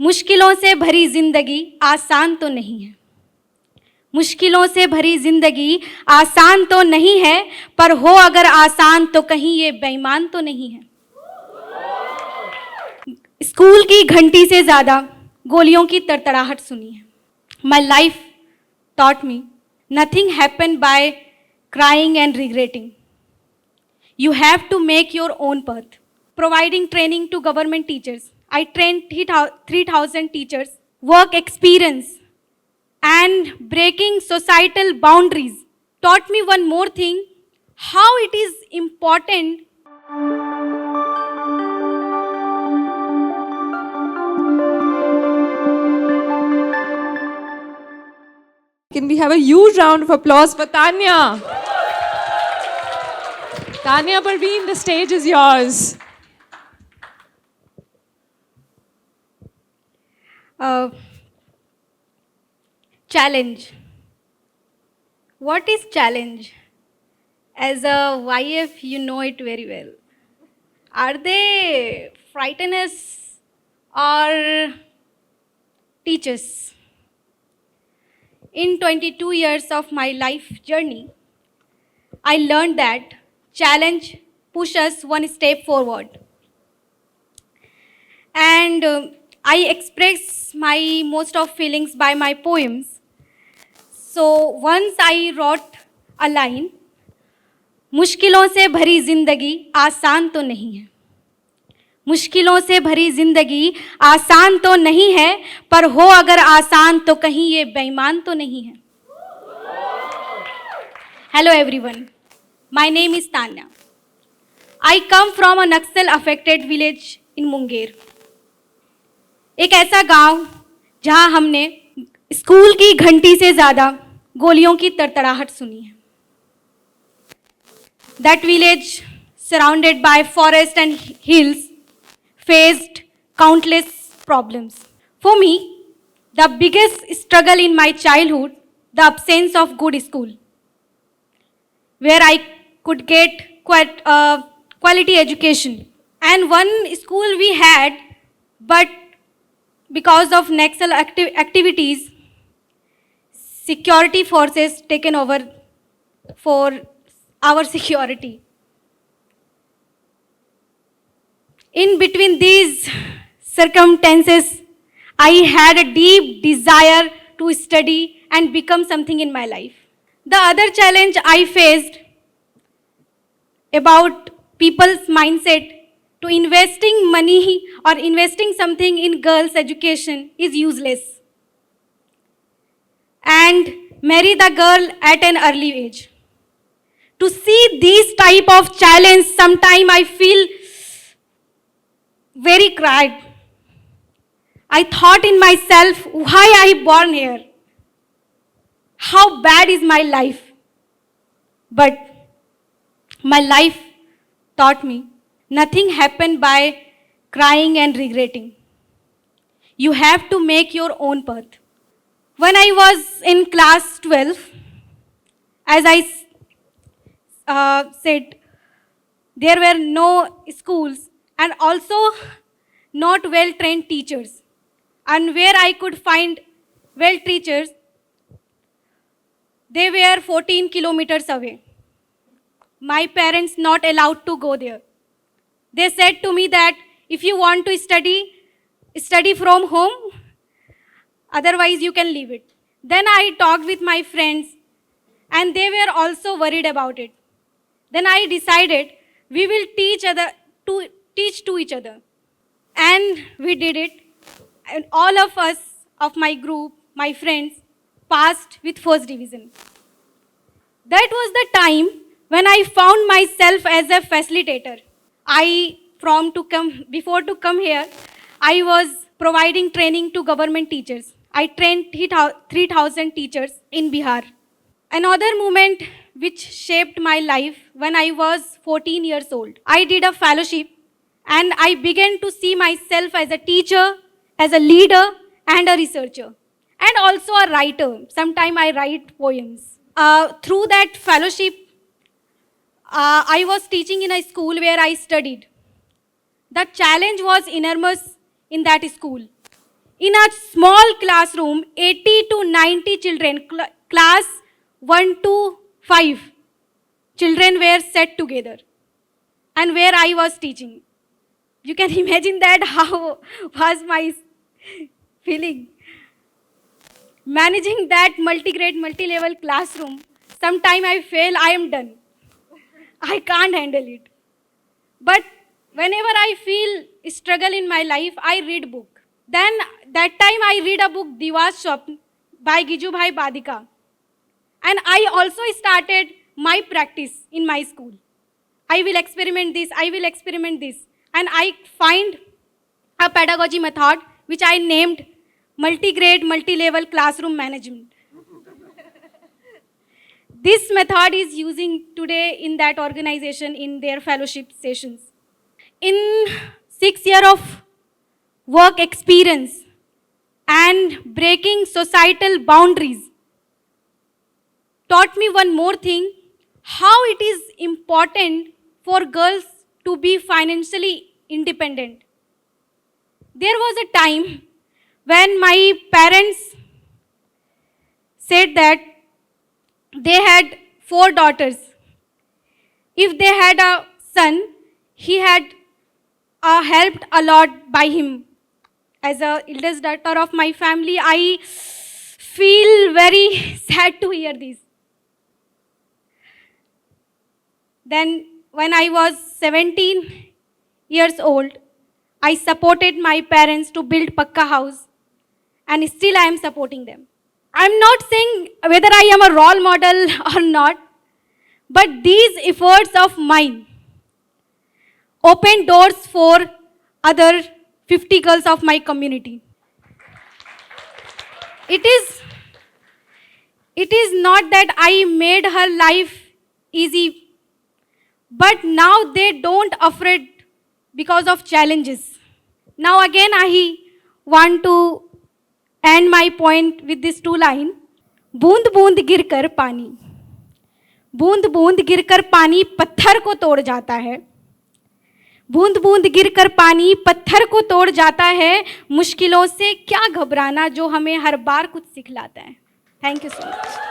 मुश्किलों से भरी जिंदगी आसान तो नहीं है। मुश्किलों से भरी जिंदगी आसान तो नहीं है, पर हो अगर आसान तो कहीं ये बेईमान तो नहीं है। स्कूल की घंटी से ज्यादा गोलियों की तड़तड़ाहट सुनी है। My life taught me nothing happened by crying and regretting. You have to make your own path. Providing training to government teachers. I trained 3,000 teachers, work experience, and breaking societal boundaries taught me one more thing, how it is important. Can we have a huge round of applause for Tanya? Tanya Parveen, the stage is yours. Challenge. What is challenge? As a YF, you know it very well. Are they frighten us or teach us? In 22 years of my life journey, I learned that challenge push us one step forward. And I express my most of feelings by my poems. So once I wrote a line, मुश्किलों से भरी जिंदगी आसान तो नहीं है। मुश्किलों से भरी जिंदगी आसान तो नहीं है, पर हो अगर आसान तो कहीं ये बेईमान तो नहीं है। Hello everyone, my name is Tanya. I come from a Naxal affected village in Munger. एक ऐसा गांव जहां हमने स्कूल की घंटी से ज्यादा गोलियों की तड़तड़ाहट सुनी है। That village, surrounded by forest and hills, faced countless problems. For me, the biggest struggle in my childhood, the absence of good school, where I could get quality education. And one school we had, but because of Naxal activities, security forces taken over for our security. In between these circumstances, I had a deep desire to study and become something in my life. The other challenge I faced about people's mindset to investing money or investing something in girls' education is useless, and marry the girl at an early age. To see these type of challenge, sometime I feel very cried. I thought in myself, why I born here? How bad is my life? But my life taught me nothing happened by crying and regretting. You have to make your own path. When I was in class 12, as I said, there were no schools and also not well-trained teachers. And where I could find well teachers, they were 14 kilometers away. My parents not allowed to go there. They said to me that if you want to study, study from home, otherwise you can leave it. Then I talked with my friends and they were also worried about it. Then I decided we will teach to each other. And we did it. And all of us, of my group, my friends, passed with first division. That was the time when I found myself as a facilitator. Before to come here, I was providing training to government teachers. I trained 3,000 teachers in Bihar. Another moment which shaped my life when I was 14 years old. I did a fellowship and I began to see myself as a teacher, as a leader and a researcher, and also a writer. Sometimes I write poems. Through that fellowship, I was teaching in a school where I studied. The challenge was enormous in that school. in a small classroom, 80 to 90 children, class 1 to 5 children were set together, and where I was teaching. You can imagine that how was my feeling. Managing that multi-grade, multi-level classroom, sometime I feel I am done. I can't handle it. But whenever I feel struggle in my life, I read book. Then that time I read a book, Diwa's Swapn by Gijubhai Badika. And I also started my practice in my school. I will experiment this, I will experiment this. And I find a pedagogy method which I named multi-grade, multi-level classroom management. This method is using today in that organization in their fellowship sessions. In 6 years of work experience and breaking societal boundaries taught me one more thing, how it is important for girls to be financially independent. There was a time when my parents said that they had 4 daughters. If they had a son, he had helped a lot by him. As a eldest daughter of my family, I feel very sad to hear this. Then when I was 17 years old, I supported my parents to build Pakka house, and still I am supporting them. I'm not saying whether I am a role model or not, but these efforts of mine opened doors for other 50 girls of my community. It is not that I made her life easy, but now they don't afraid because of challenges. Now again I want to end my point with this 2 line. बूंद बूंद गिरकर पानी, बूंद बूंद गिरकर पानी पत्थर को तोड़ जाता है, बूंद बूंद गिरकर पानी पत्थर को तोड़ जाता है, मुश्किलों से क्या घबराना जो हमें हर बार कुछ सिखलाता है. Thank you so much.